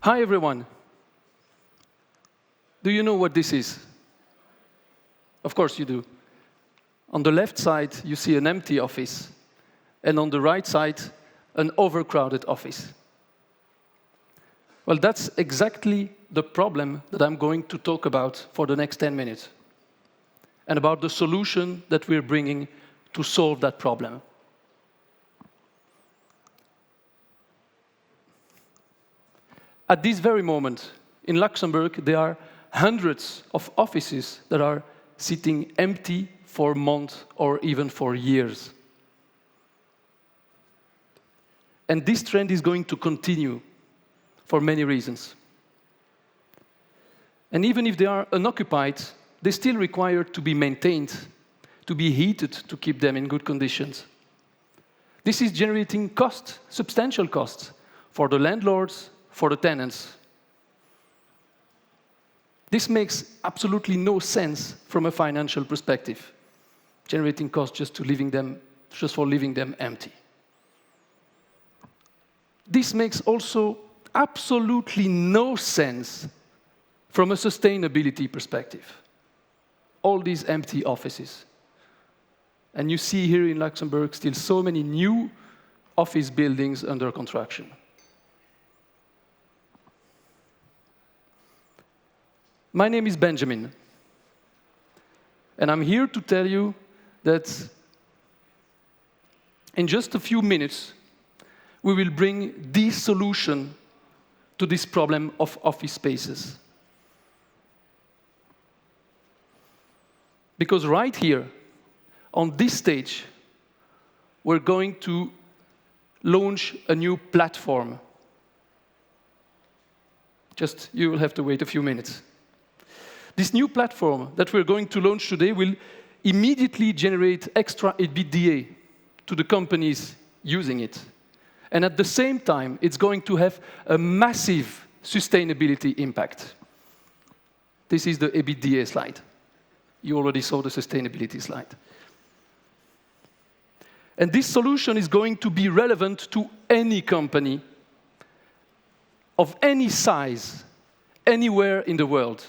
Hi, everyone. Do you know what this is? Of course you do. On the left side, you see an empty office, and on the right side, an overcrowded office. Well, that's exactly the problem that I'm going to talk about for the next 10 minutes, and about the solution that we're bringing to solve that problem. At this very moment, in Luxembourg, there are hundreds of offices that are sitting empty for months or even for years. And this trend is going to continue for many reasons. And even if they are unoccupied, they still require to be maintained, to be heated to keep them in good conditions. This is generating costs, substantial costs, for the landlords, for the tenants. This makes absolutely no sense from a financial perspective, generating costs just for leaving them empty. This makes also absolutely no sense from a sustainability perspective. All these empty offices. And you see here in Luxembourg still so many new office buildings under construction. My name is Benjamin, and I'm here to tell you that in just a few minutes, we will bring the solution to this problem of office spaces. Because right here, on this stage, we're going to launch a new platform. You will have to wait a few minutes. This new platform that we're going to launch today will immediately generate extra EBITDA to the companies using it. And at the same time, it's going to have a massive sustainability impact. This is the EBITDA slide. You already saw the sustainability slide. And this solution is going to be relevant to any company of any size, anywhere in the world.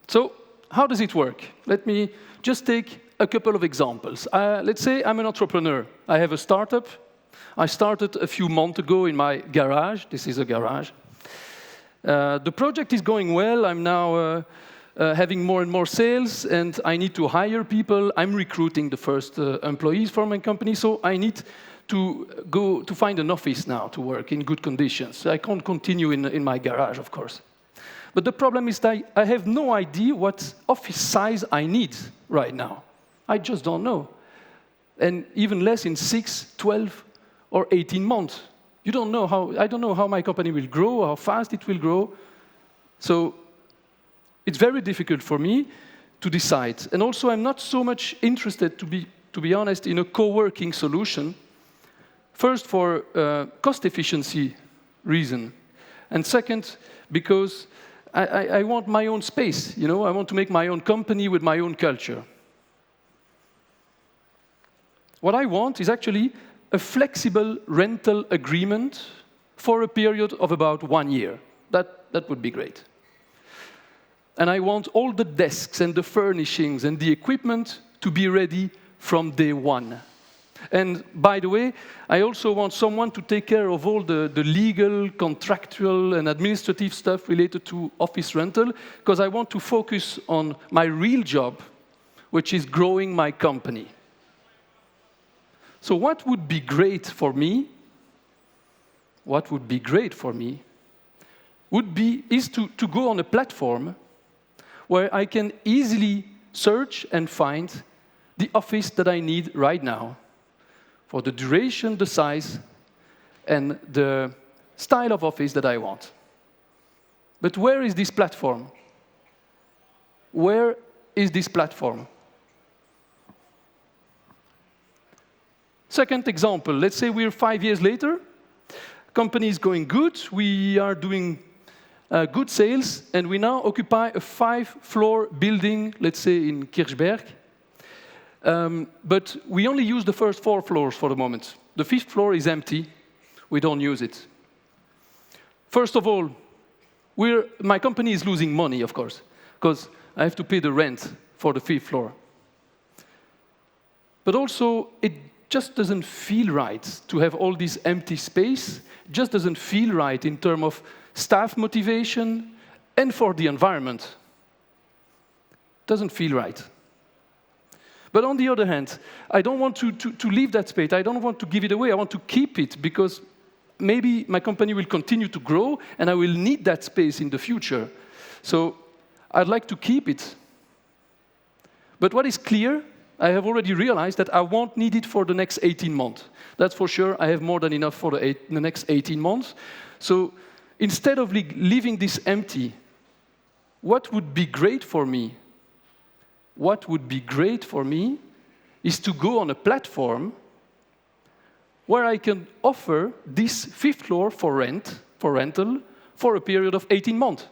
So, how does it work? Let me just take a couple of examples. Let's say I'm an entrepreneur. I have a startup. I started a few months ago in my garage. This is a garage. The project is going well. I'm now having more and more sales, and I need to hire people. I'm recruiting the first employees for my company, so I need to go to find an office now to work in good conditions. I can't continue in my garage, of course. But the problem is that I have no idea what office size I need right now. I just don't know. And even less in 6, 12, or 18 months. I don't know how my company will grow, how fast it will grow. So it's very difficult for me to decide. And also, I'm not so much interested, to be honest, in a co-working solution. First, for cost efficiency reason. And second, because I want my own space, I want to make my own company with my own culture. What I want is actually a flexible rental agreement for a period of about 1 year. That would be great. And I want all the desks and the furnishings and the equipment to be ready from day one. And by the way, I also want someone to take care of all the legal, contractual, and administrative stuff related to office rental, because I want to focus on my real job, which is growing my company. So what would be great for me? Is to go on a platform where I can easily search and find the office that I need right now, for the duration, the size, and the style of office that I want. But where is this platform? Where is this platform? Second example, let's say we're 5 years later, company is going good, we are doing good sales, and we now occupy a 5-floor building, let's say in Kirchberg. But we only use the first 4 floors for the moment. The 5th floor is empty. We don't use it. first of all, my company is losing money, of course, because I have to pay the rent for the 5th floor. But also, it just doesn't feel right to have all this empty space. It just doesn't feel right in terms of staff motivation and for the environment. Doesn't feel right. But on the other hand, I don't want to leave that space. I don't want to give it away. I want to keep it because maybe my company will continue to grow and I will need that space in the future. So I'd like to keep it. But what is clear, I have already realized that I won't need it for the next 18 months. That's for sure. I have more than enough for the next 18 months. So instead of leaving this empty, what would be great for me? What would be great for me is to go on a platform where I can offer this 5th floor for rental, for a period of 18 months.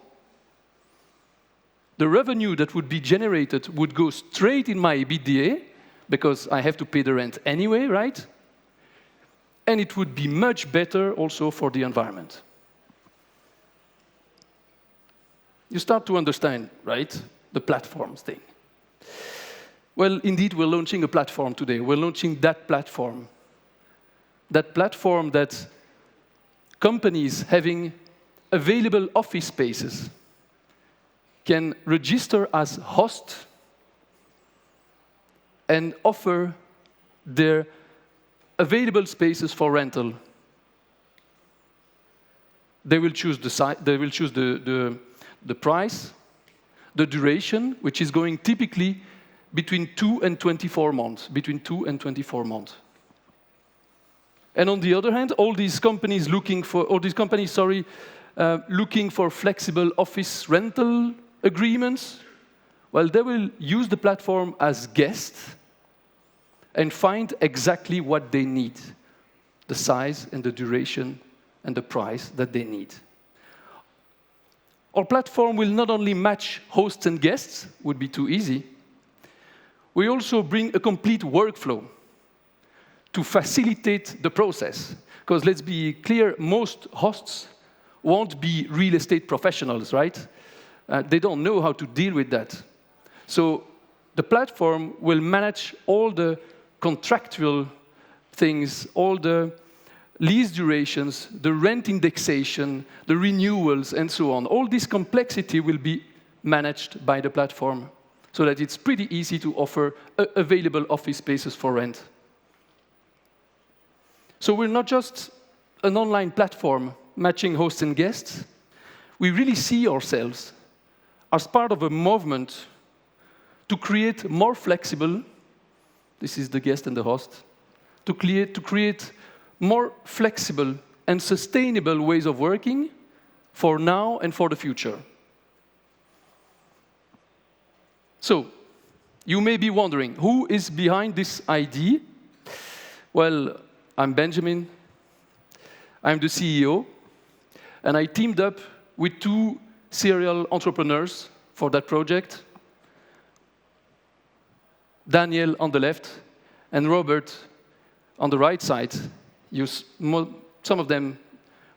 The revenue that would be generated would go straight in my EBITDA, because I have to pay the rent anyway, right? And it would be much better also for the environment. You start to understand, right, the platforms thing. Well, indeed, we're launching a platform today. We're launching that platform. That platform that companies having available office spaces can register as host and offer their available spaces for rental. They will choose the price, the duration, which is going typically between 2 and 24 months. Between 2 and 24 months. And on the other hand, all these companies looking for flexible office rental agreements, well, they will use the platform as guests and find exactly what they need, the size and the duration and the price that they need. Our platform will not only match hosts and guests, would be too easy, we also bring a complete workflow to facilitate the process. Because let's be clear, most hosts won't be real estate professionals, right? They don't know how to deal with that. So the platform will manage all the contractual things, all the lease durations, the rent indexation, the renewals, and so on. All this complexity will be managed by the platform so that it's pretty easy to offer available office spaces for rent. So we're not just an online platform matching hosts and guests. We really see ourselves as part of a movement to create more flexible, this is the guest and the host, to create more flexible and sustainable ways of working for now and for the future. So, you may be wondering, who is behind this idea? Well, I'm Benjamin, I'm the CEO, and I teamed up with 2 serial entrepreneurs for that project. Daniel on the left, and Robert on the right side. Some of them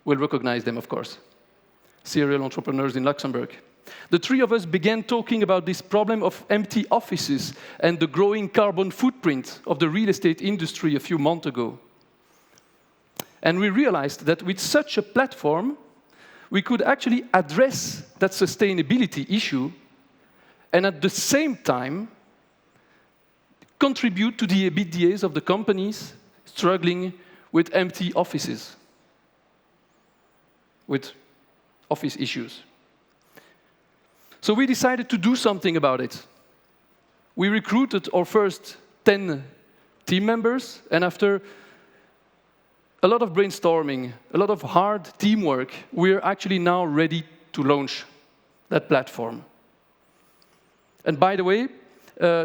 will recognize them, of course. Serial entrepreneurs in Luxembourg. The 3 of us began talking about this problem of empty offices and the growing carbon footprint of the real estate industry a few months ago. And we realized that with such a platform, we could actually address that sustainability issue and at the same time contribute to the EBITDAs of the companies struggling with empty offices, with office issues. So we decided to do something about it. We recruited our first 10 team members, and after a lot of brainstorming, a lot of hard teamwork, we're actually now ready to launch that platform. And by the way,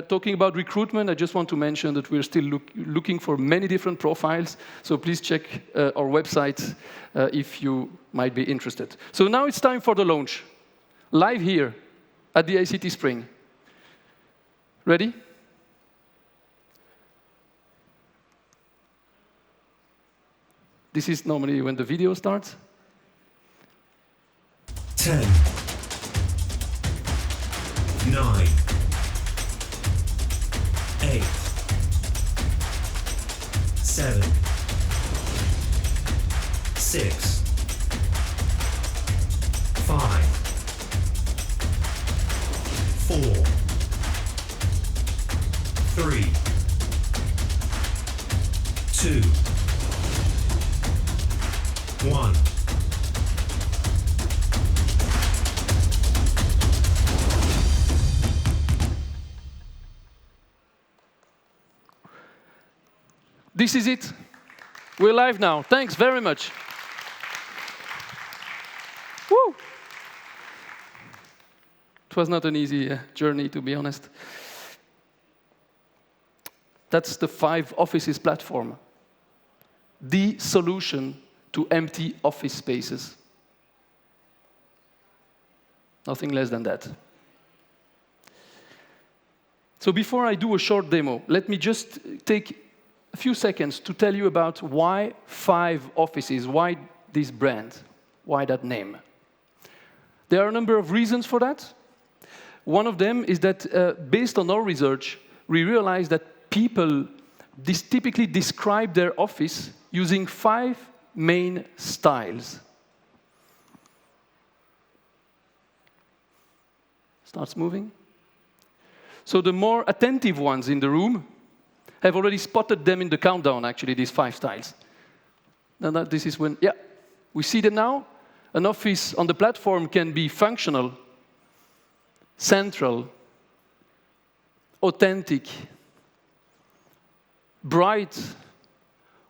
talking about recruitment, I just want to mention that we're still looking for many different profiles, so please check our website if you might be interested. So now it's time for the launch, live here at the ICT Spring. Ready? This is normally when the video starts. 10, 9, 8, 7, 6, 5, 4, 3, 2, 1. This is it. We're live now. Thanks very much. Woo! It was not an easy journey, to be honest. That's the Fiveoffices platform, the solution to empty office spaces. Nothing less than that. So before I do a short demo, let me just take a few seconds to tell you about why Fiveoffices, why this brand, why that name. There are a number of reasons for that. One of them is that based on our research, we realized that people typically describe their office using 5 main styles. Starts moving. So the more attentive ones in the room have already spotted them in the countdown, actually, these 5 styles. Now this is when, yeah, we see them now. An office on the platform can be functional, central, authentic, bright,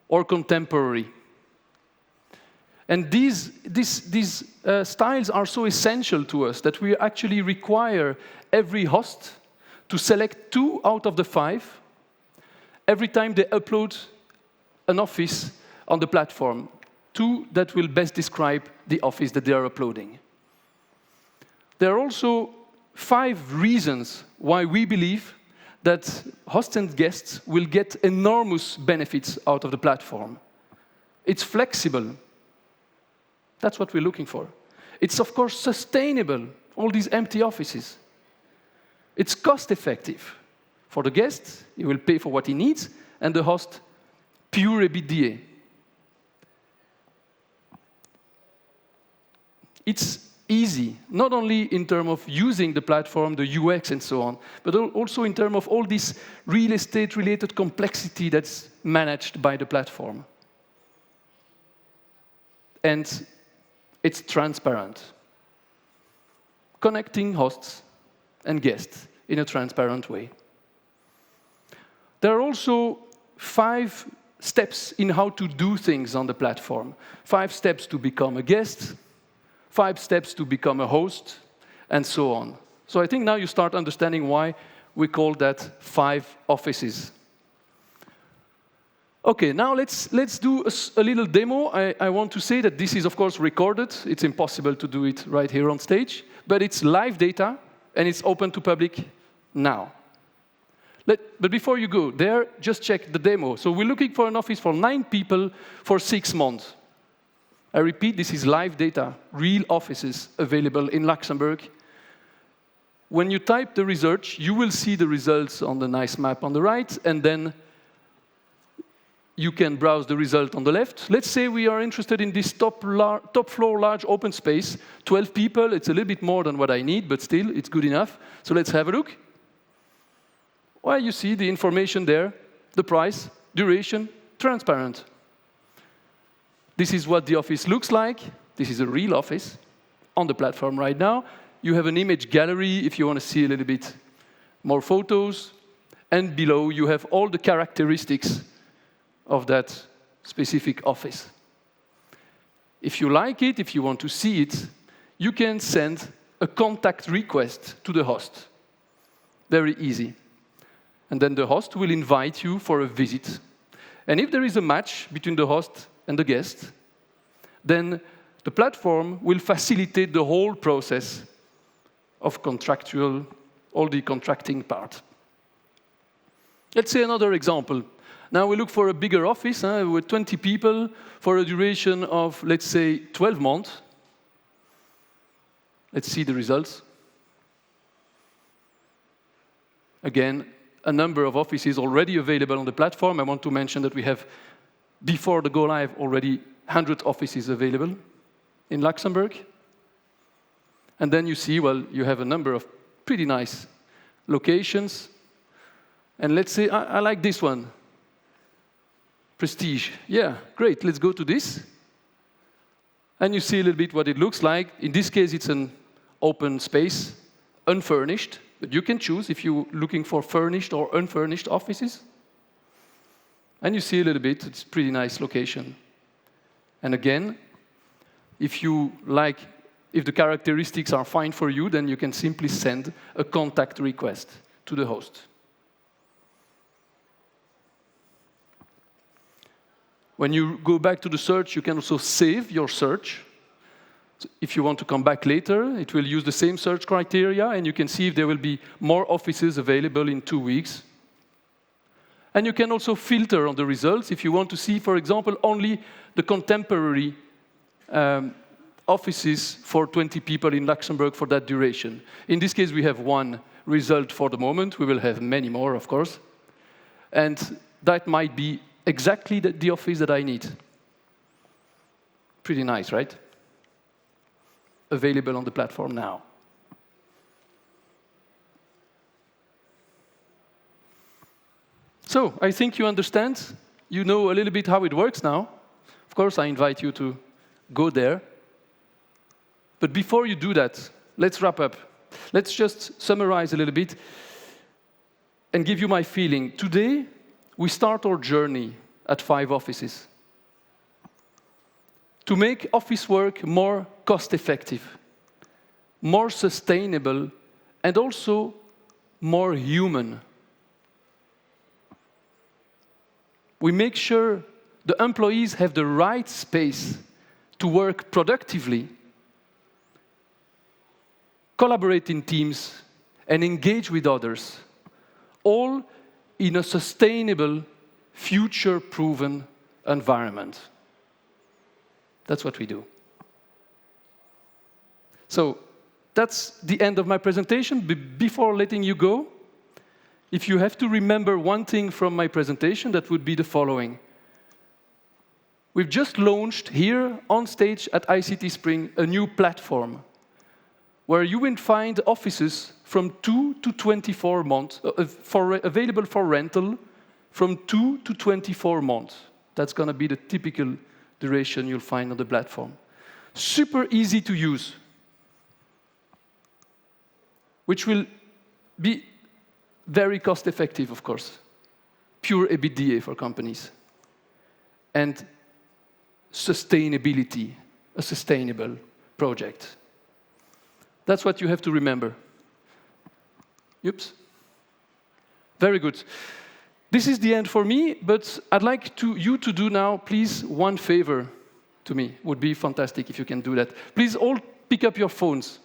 or contemporary. And these styles are so essential to us that we actually require every host to select 2 out of the 5 every time they upload an office on the platform. 2 that will best describe the office that they are uploading. There are also 5 reasons why we believe that hosts and guests will get enormous benefits out of the platform. It's flexible. That's what we're looking for. It's, of course, sustainable, all these empty offices. It's cost-effective. For the guest, he will pay for what he needs, and the host, pure EBITDA. It's easy, not only in terms of using the platform, the UX and so on, but also in terms of all this real estate-related complexity that's managed by the platform. And it's transparent, connecting hosts and guests in a transparent way. There are also 5 steps in how to do things on the platform. 5 steps to become a guest, 5 steps to become a host, and so on. So I think now you start understanding why we call that Fiveoffices. Okay, now let's do a little demo. I want to say that this is, of course, recorded. It's impossible to do it right here on stage, but it's live data, and it's open to public now. But before you go there, just check the demo. So we're looking for an office for 9 people for 6 months. I repeat, this is live data, real offices available in Luxembourg. When you type the research, you will see the results on the nice map on the right, and then you can browse the result on the left. Let's say we are interested in this top floor large open space, 12 people. It's a little bit more than what I need, but still, it's good enough. So let's have a look. Well, you see the information there, the price, duration, transparent. This is what the office looks like. This is a real office on the platform right now. You have an image gallery if you want to see a little bit more photos. And below, you have all the characteristics of that specific office. If you like it, if you want to see it, you can send a contact request to the host. Very easy. And then the host will invite you for a visit. And if there is a match between the host and the guest, then the platform will facilitate the whole process of all the contracting part. Let's say another example. Now we look for a bigger office with 20 people for a duration of, let's say, 12 months. Let's see the results. Again, a number of offices already available on the platform. I want to mention that we have, before the go live, already 100 offices available in Luxembourg. And then you see, well, you have a number of pretty nice locations. And let's say, I like this one. Prestige. Yeah, great, let's go to this. And you see a little bit what it looks like. In this case, it's an open space, unfurnished. But you can choose if you're looking for furnished or unfurnished offices. And you see a little bit, it's a pretty nice location. And again, if the characteristics are fine for you, then you can simply send a contact request to the host. When you go back to the search, you can also save your search. So if you want to come back later, it will use the same search criteria, and you can see if there will be more offices available in 2 weeks. And you can also filter on the results if you want to see, for example, only the contemporary offices for 20 people in Luxembourg for that duration. In this case, we have one result for the moment. We will have many more, of course. And that might be exactly the office that I need. Pretty nice, right? Available on the platform now. So, I think you understand. You know a little bit how it works now. Of course, I invite you to go there. But before you do that, let's wrap up. Let's just summarize a little bit and give you my feeling. Today, we start our journey at Fiveoffices to make office work more cost-effective, more sustainable, and also more human. We make sure the employees have the right space to work productively, collaborate in teams, and engage with others, all in a sustainable, future-proven environment. That's what we do. So that's the end of my presentation. Before letting you go, if you have to remember one thing from my presentation, that would be the following. We've just launched here on stage at ICT Spring a new platform where you will find offices from 2 to 24 months, available for rental from 2 to 24 months. That's going to be the typical duration you'll find on the platform. Super easy to use, which will be very cost-effective, of course. Pure EBITDA for companies. And sustainability, a sustainable project. That's what you have to remember. Oops. Very good. This is the end for me, but I'd like you to do now, please, one favor to me. Would be fantastic if you can do that. Please all pick up your phones.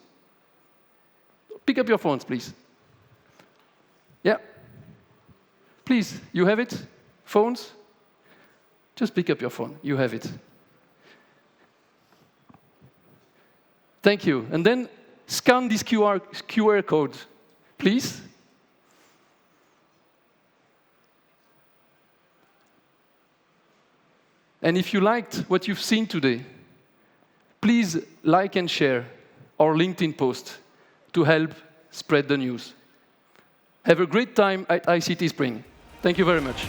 Pick up your phones, please. Yeah. Please, you have it? Phones? Just pick up your phone. You have it. Thank you. And then scan this QR code, please. And if you liked what you've seen today, please like and share our LinkedIn post to help spread the news. Have a great time at ICT Spring. Thank you very much.